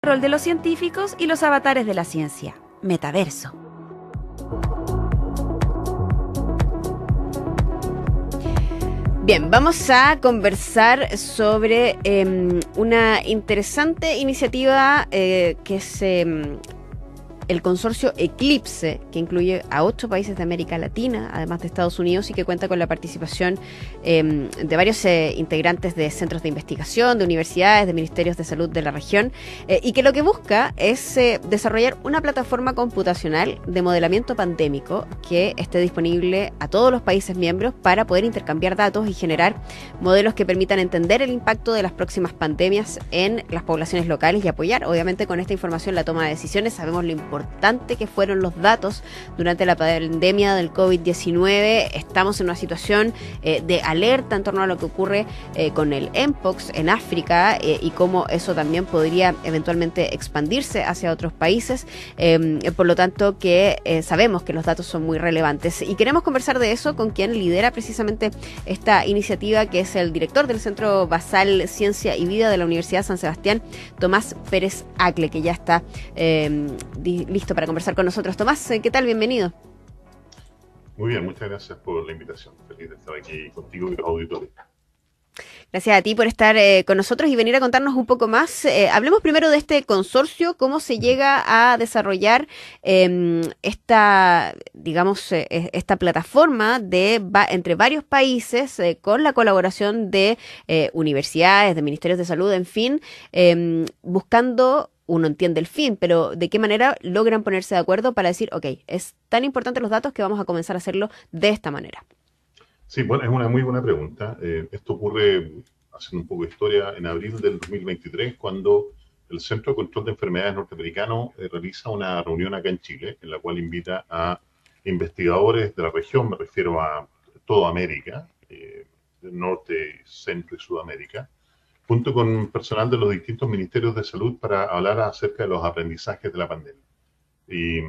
rol de los científicos y los avatares de la ciencia. Metaverso. Bien, vamos a conversar sobre una interesante iniciativa que es el consorcio Eclipse, que incluye a 8 países de América Latina, además de Estados Unidos, y que cuenta con la participación de varios integrantes de centros de investigación, de universidades, de ministerios de salud de la región, y que lo que busca es desarrollar una plataforma computacional de modelamiento pandémico que esté disponible a todos los países miembros para poder intercambiar datos y generar modelos que permitan entender el impacto de las próximas pandemias en las poblaciones locales y apoyar, obviamente, con esta información la toma de decisiones. Sabemos lo importante que fueron los datos durante la pandemia del COVID-19. Estamos en una situación de alerta en torno a lo que ocurre con el Mpox en África y cómo eso también podría eventualmente expandirse hacia otros países. Por lo tanto, que sabemos que los datos son muy relevantes. Y queremos conversar de eso con quien lidera precisamente esta iniciativa, que es el director del Centro Basal Ciencia y Vida de la Universidad San Sebastián, Tomás Pérez Acle, que ya está listo para conversar con nosotros. Tomás, ¿qué tal? Bienvenido. Muy bien, muchas gracias por la invitación. Feliz de estar aquí contigo y los auditores. Gracias a ti por estar con nosotros y venir a contarnos un poco más. Hablemos primero de este consorcio, cómo se llega a desarrollar esta plataforma entre varios países con la colaboración de universidades, de ministerios de salud, en fin, buscando. Uno entiende el fin, pero ¿de qué manera logran ponerse de acuerdo para decir, ok, es tan importante los datos que vamos a comenzar a hacerlo de esta manera? Sí, bueno, es una muy buena pregunta. Esto ocurre, haciendo un poco de historia, en abril del 2023, cuando el Centro de Control de Enfermedades norteamericano realiza una reunión acá en Chile, en la cual invita a investigadores de la región, me refiero a toda América, del norte, centro y Sudamérica, junto con personal de los distintos ministerios de salud para hablar acerca de los aprendizajes de la pandemia. Y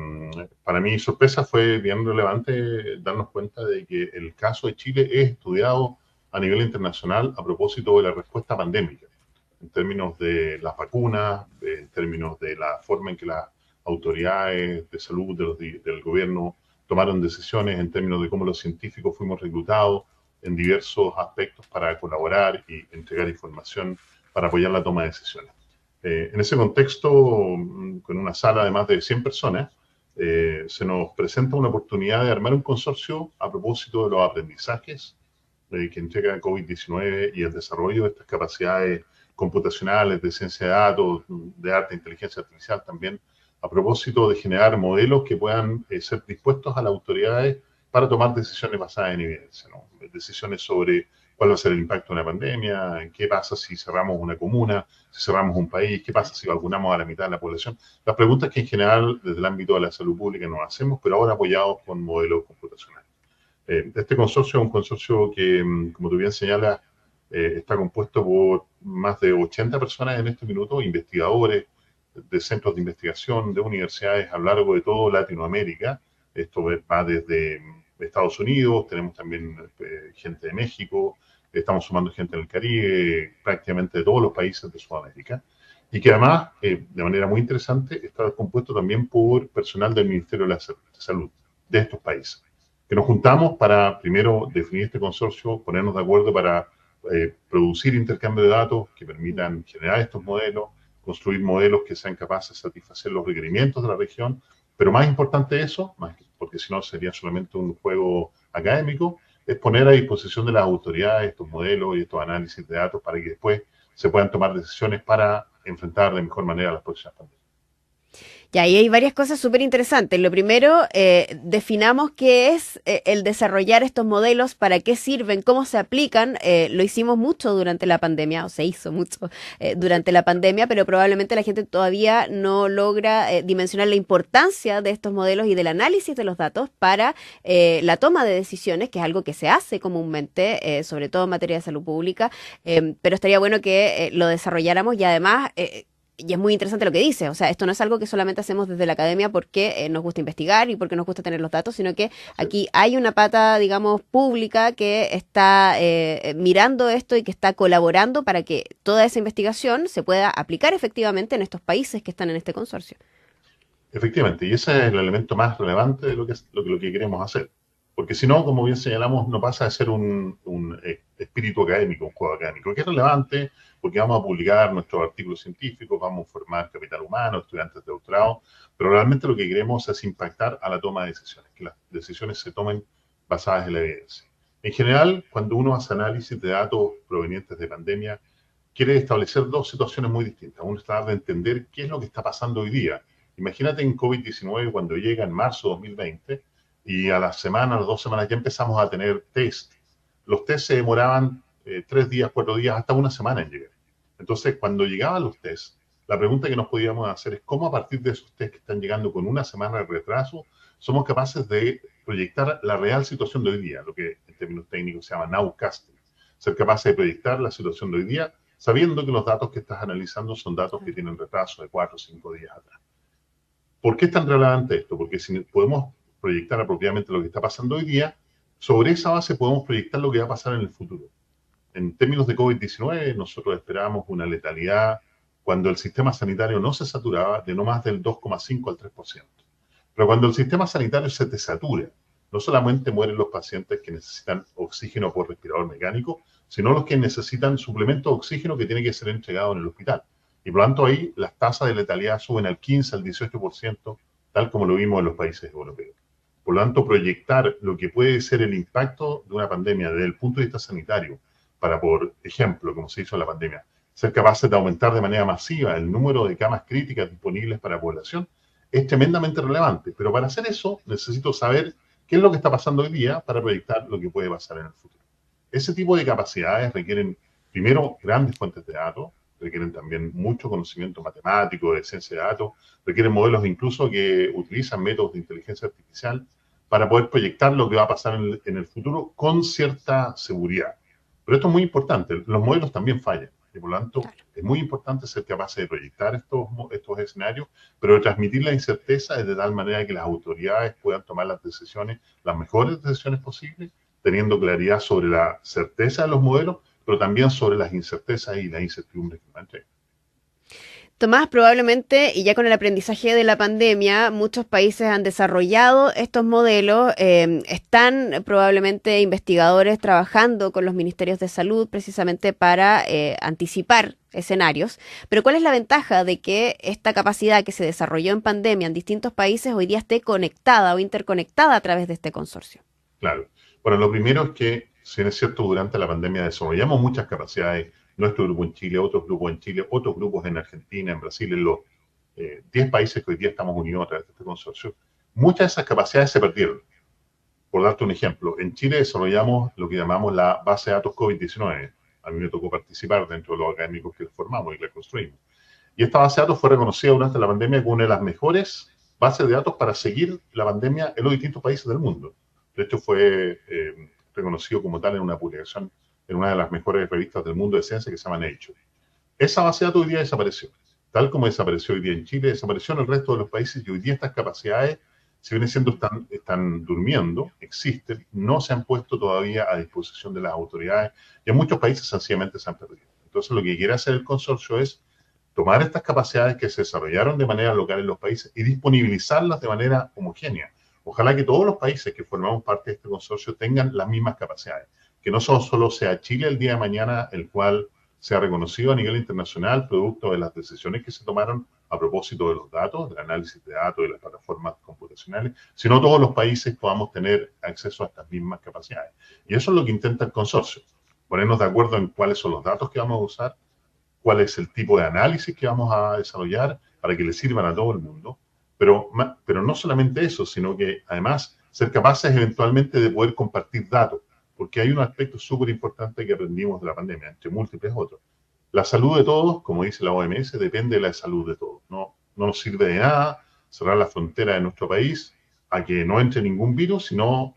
para mi sorpresa fue bien relevante darnos cuenta de que el caso de Chile es estudiado a nivel internacional a propósito de la respuesta pandémica, en términos de las vacunas, en términos de la forma en que las autoridades de salud del gobierno tomaron decisiones, en términos de cómo los científicos fuimos reclutados en diversos aspectos para colaborar y entregar información para apoyar la toma de decisiones. En ese contexto, con una sala de más de 100 personas, se nos presenta una oportunidad de armar un consorcio a propósito de los aprendizajes que entrega COVID-19 y el desarrollo de estas capacidades computacionales, de ciencia de datos, de arte, inteligencia artificial también, a propósito de generar modelos que puedan ser dispuestos a las autoridades para tomar decisiones basadas en evidencia, ¿no? Decisiones sobre cuál va a ser el impacto de una pandemia, qué pasa si cerramos una comuna, si cerramos un país, qué pasa si vacunamos a la mitad de la población. Las preguntas que en general desde el ámbito de la salud pública nos hacemos, pero ahora apoyados con modelos computacionales. Este consorcio es un consorcio que, como tú bien señalas, está compuesto por más de 80 personas en este minuto, investigadores de centros de investigación, de universidades a lo largo de toda Latinoamérica. Esto va desde Estados Unidos, tenemos también gente de México, estamos sumando gente del Caribe, prácticamente de todos los países de Sudamérica, y que además, de manera muy interesante, está compuesto también por personal del Ministerio de la Salud de estos países, que nos juntamos para primero definir este consorcio, ponernos de acuerdo para producir intercambio de datos que permitan generar estos modelos, construir modelos que sean capaces de satisfacer los requerimientos de la región, pero más importante eso, porque si no sería solamente un juego académico, es poner a disposición de las autoridades estos modelos y estos análisis de datos para que después se puedan tomar decisiones para enfrentar de mejor manera las próximas pandemias. Y ahí hay varias cosas súper interesantes. Lo primero, definamos qué es el desarrollar estos modelos, para qué sirven, cómo se aplican. Lo hicimos mucho durante la pandemia, o se hizo mucho durante la pandemia, pero probablemente la gente todavía no logra dimensionar la importancia de estos modelos y del análisis de los datos para la toma de decisiones, que es algo que se hace comúnmente, sobre todo en materia de salud pública, pero estaría bueno que lo desarrolláramos y además y es muy interesante lo que dice, o sea, esto no es algo que solamente hacemos desde la academia porque nos gusta investigar y porque nos gusta tener los datos, sino que Así es. aquí hay una pata, digamos, pública que está mirando esto y que está colaborando para que toda esa investigación se pueda aplicar efectivamente en estos países que están en este consorcio. Efectivamente, y ese es el elemento más relevante de lo que queremos hacer. Porque si no, como bien señalamos, no pasa de ser un espíritu académico, un juego académico, que es relevante porque vamos a publicar nuestros artículos científicos, vamos a formar capital humano, estudiantes de doctorado, pero realmente lo que queremos es impactar a la toma de decisiones, que las decisiones se tomen basadas en la evidencia. En general, cuando uno hace análisis de datos provenientes de pandemia, quiere establecer dos situaciones muy distintas. Uno es tratar de entender qué es lo que está pasando hoy día. Imagínate en COVID-19 cuando llega en marzo de 2020 y a la semana, a las 2 semanas ya empezamos a tener test. Los test se demoraban 3 días, 4 días, hasta una semana en llegar. Entonces, cuando llegaban los test, la pregunta que nos podíamos hacer es cómo a partir de esos test que están llegando con una semana de retraso, somos capaces de proyectar la real situación de hoy día, lo que en términos técnicos se llama nowcasting. Ser capaces de proyectar la situación de hoy día sabiendo que los datos que estás analizando son datos que tienen retraso de 4 o 5 días atrás. ¿Por qué es tan relevante esto? Porque si podemos proyectar apropiadamente lo que está pasando hoy día, sobre esa base podemos proyectar lo que va a pasar en el futuro. En términos de COVID-19, nosotros esperábamos una letalidad cuando el sistema sanitario no se saturaba de no más del 2,5 al 3%. Pero cuando el sistema sanitario se desatura, no solamente mueren los pacientes que necesitan oxígeno por respirador mecánico, sino los que necesitan suplemento de oxígeno que tiene que ser entregado en el hospital. Y por lo tanto ahí las tasas de letalidad suben al 15, al 18%, tal como lo vimos en los países europeos. Por lo tanto, proyectar lo que puede ser el impacto de una pandemia desde el punto de vista sanitario, para, por ejemplo, como se hizo en la pandemia, ser capaces de aumentar de manera masiva el número de camas críticas disponibles para la población, es tremendamente relevante. Pero para hacer eso necesito saber qué es lo que está pasando hoy día para proyectar lo que puede pasar en el futuro. Ese tipo de capacidades requieren, primero, grandes fuentes de datos, requieren también mucho conocimiento matemático, de ciencia de datos, requieren modelos incluso que utilizan métodos de inteligencia artificial para poder proyectar lo que va a pasar en el futuro con cierta seguridad. Pero esto es muy importante, los modelos también fallan, y por lo tanto Claro. es muy importante ser capaces de proyectar estos escenarios, pero de transmitir la incerteza de tal manera que las autoridades puedan tomar las decisiones, las mejores decisiones posibles, teniendo claridad sobre la certeza de los modelos, pero también sobre las incertezas y las incertidumbres que mantienen. Tomás, probablemente, y ya con el aprendizaje de la pandemia, muchos países han desarrollado estos modelos, están probablemente investigadores trabajando con los ministerios de salud precisamente para anticipar escenarios, pero ¿cuál es la ventaja de que esta capacidad que se desarrolló en pandemia en distintos países hoy día esté conectada o interconectada a través de este consorcio? Claro. Bueno, lo primero es que, si bien es cierto, durante la pandemia desarrollamos muchas capacidades, nuestro grupo en Chile, otros grupos en Chile, otros grupos en Argentina, en Brasil, en los 10 países que hoy día estamos unidos a través de este consorcio, muchas de esas capacidades se perdieron. Por darte un ejemplo, en Chile desarrollamos lo que llamamos la base de datos COVID-19. A mí me tocó participar dentro de los académicos que formamos y la construimos. Y esta base de datos fue reconocida durante la pandemia como una de las mejores bases de datos para seguir la pandemia en los distintos países del mundo. De hecho, fue reconocido como tal en una publicación en una de las mejores revistas del mundo de ciencia que se llama Nature. Esa base de datos hoy día desapareció. Tal como desapareció hoy día en Chile, desapareció en el resto de los países y hoy día estas capacidades, si vienen siendo, están durmiendo, existen, no se han puesto todavía a disposición de las autoridades y en muchos países sencillamente se han perdido. Entonces, lo que quiere hacer el consorcio es tomar estas capacidades que se desarrollaron de manera local en los países y disponibilizarlas de manera homogénea. Ojalá que todos los países que formamos parte de este consorcio tengan las mismas capacidades, que no solo sea Chile el día de mañana el cual sea reconocido a nivel internacional producto de las decisiones que se tomaron a propósito de los datos, del análisis de datos, de las plataformas computacionales, sino todos los países podamos tener acceso a estas mismas capacidades. Y eso es lo que intenta el consorcio, ponernos de acuerdo en cuáles son los datos que vamos a usar, cuál es el tipo de análisis que vamos a desarrollar para que le sirvan a todo el mundo, pero no solamente eso, sino que además ser capaces eventualmente de poder compartir datos, porque hay un aspecto súper importante que aprendimos de la pandemia, entre múltiples otros. La salud de todos, como dice la OMS, depende de la salud de todos. No nos sirve de nada cerrar la frontera de nuestro país a que no entre ningún virus, sino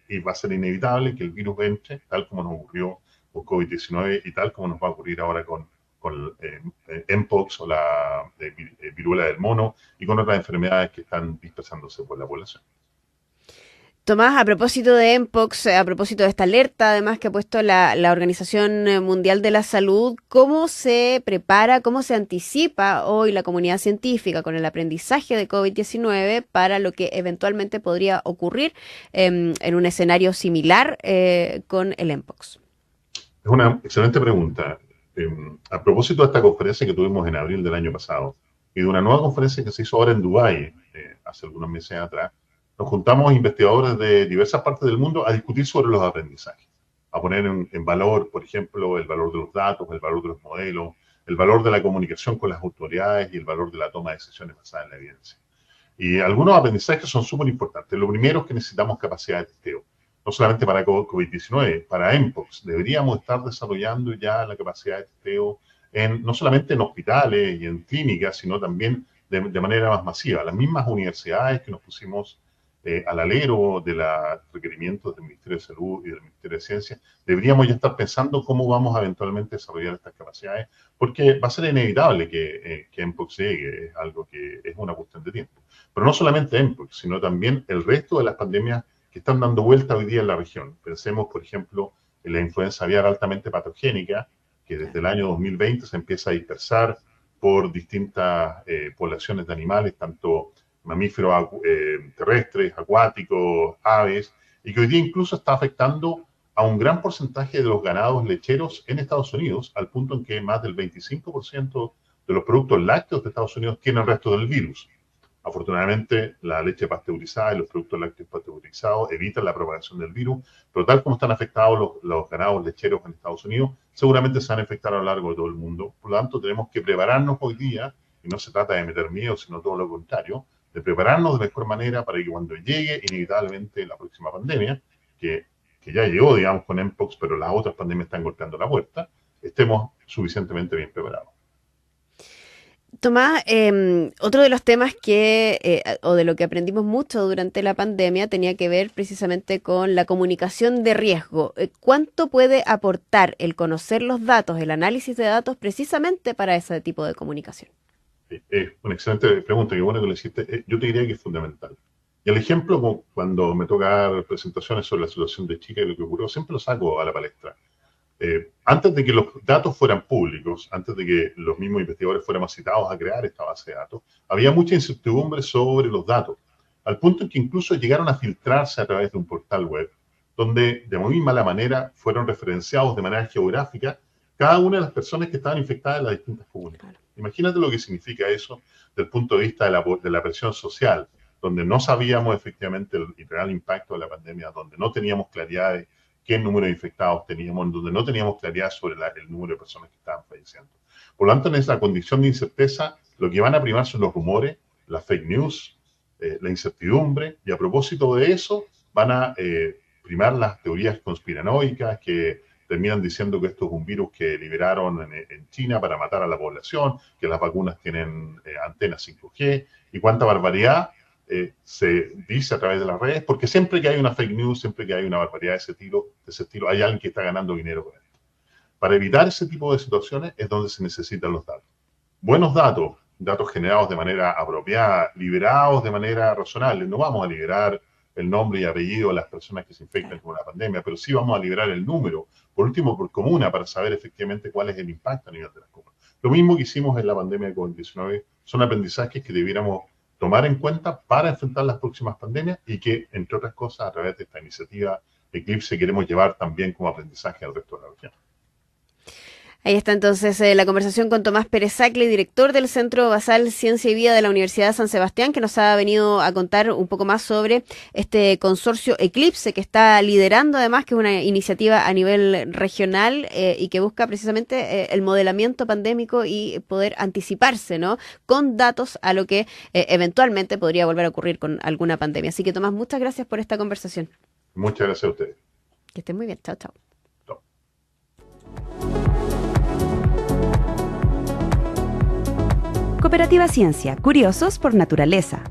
y va a ser inevitable que el virus entre, tal como nos ocurrió con COVID-19 y tal como nos va a ocurrir ahora con Mpox o la viruela del mono y con otras enfermedades que están dispersándose por la población. Tomás, a propósito de Mpox, a propósito de esta alerta, además que ha puesto la Organización Mundial de la Salud, ¿cómo se prepara, cómo se anticipa hoy la comunidad científica con el aprendizaje de COVID-19 para lo que eventualmente podría ocurrir en un escenario similar con el Mpox? Es una excelente pregunta. A propósito de esta conferencia que tuvimos en abril del año pasado y de una nueva conferencia que se hizo ahora en Dubái hace algunos meses atrás, nos juntamos investigadores de diversas partes del mundo a discutir sobre los aprendizajes, a poner en valor, por ejemplo, el valor de los datos, el valor de los modelos, el valor de la comunicación con las autoridades y el valor de la toma de decisiones basadas en la evidencia. Y algunos aprendizajes son súper importantes. Lo primero es que necesitamos capacidad de testeo, no solamente para COVID-19, para Mpox. Deberíamos estar desarrollando ya la capacidad de testeo no solamente en hospitales y en clínicas, sino también de manera más masiva. Las mismas universidades que nos pusimos al alero de los requerimientos del Ministerio de Salud y del Ministerio de Ciencia, deberíamos ya estar pensando cómo vamos a eventualmente desarrollar estas capacidades, porque va a ser inevitable que Mpox llegue, es algo que es una cuestión de tiempo. Pero no solamente Mpox, sino también el resto de las pandemias que están dando vuelta hoy día en la región. Pensemos, por ejemplo, en la influenza aviar altamente patogénica, que desde el año 2020 se empieza a dispersar por distintas poblaciones de animales, tanto mamíferos terrestres, acuáticos, aves, y que hoy día incluso está afectando a un gran porcentaje de los ganados lecheros en Estados Unidos, al punto en que más del 25% de los productos lácteos de Estados Unidos tienen el resto del virus. Afortunadamente, la leche pasteurizada y los productos lácteos pasteurizados evitan la propagación del virus, pero tal como están afectados los ganados lecheros en Estados Unidos, seguramente se van a infectar a lo largo de todo el mundo. Por lo tanto, tenemos que prepararnos hoy día, y no se trata de meter miedo, sino todo lo contrario, de prepararnos de mejor manera para que cuando llegue inevitablemente la próxima pandemia, que ya llegó, digamos, con Mpox, pero las otras pandemias están golpeando la puerta, estemos suficientemente bien preparados. Tomás, otro de los temas o de lo que aprendimos mucho durante la pandemia tenía que ver precisamente con la comunicación de riesgo. ¿Cuánto puede aportar el conocer los datos, el análisis de datos precisamente para ese tipo de comunicación? Es una excelente pregunta, qué bueno que lo hiciste. Yo te diría que es fundamental. Y el ejemplo, cuando me toca dar presentaciones sobre la situación de Chile y lo que ocurrió, siempre lo saco a la palestra. Antes de que los datos fueran públicos, antes de que los mismos investigadores fuéramos citados a crear esta base de datos, había mucha incertidumbre sobre los datos, al punto en que incluso llegaron a filtrarse a través de un portal web, donde de muy mala manera fueron referenciados de manera geográfica cada una de las personas que estaban infectadas en las distintas comunas. Imagínate lo que significa eso desde el punto de vista de la presión social, donde no sabíamos efectivamente el real impacto de la pandemia, donde no teníamos claridad de qué número de infectados teníamos, donde no teníamos claridad sobre el número de personas que estaban falleciendo. Por lo tanto, en esa condición de incerteza, lo que van a primar son los rumores, las fake news, la incertidumbre, y a propósito de eso, van a primar las teorías conspiranoicas que terminan diciendo que esto es un virus que liberaron en China para matar a la población, que las vacunas tienen antenas 5G, y cuánta barbaridad se dice a través de las redes, porque siempre que hay una fake news, siempre que hay una barbaridad de ese estilo, hay alguien que está ganando dinero con esto. Para evitar ese tipo de situaciones es donde se necesitan los datos. Buenos datos, datos generados de manera apropiada, liberados de manera razonable. No vamos a liberar el nombre y apellido de las personas que se infectan con la pandemia, pero sí vamos a liberar el número, por último por comuna, para saber efectivamente cuál es el impacto a nivel de las comunas. Lo mismo que hicimos en la pandemia de COVID-19 son aprendizajes que debiéramos tomar en cuenta para enfrentar las próximas pandemias y que, entre otras cosas, a través de esta iniciativa Eclipse queremos llevar también como aprendizaje al resto de la región. Ahí está entonces la conversación con Tomás Pérez-Sackley, director del Centro Basal Ciencia y Vida de la Universidad de San Sebastián, que nos ha venido a contar un poco más sobre este consorcio Eclipse, que está liderando además, que es una iniciativa a nivel regional y que busca precisamente el modelamiento pandémico y poder anticiparse, ¿no?, con datos a lo que eventualmente podría volver a ocurrir con alguna pandemia. Así que, Tomás, muchas gracias por esta conversación. Muchas gracias a ustedes. Que estén muy bien. Chao, chao. Cooperativa Ciencia, curiosos por naturaleza.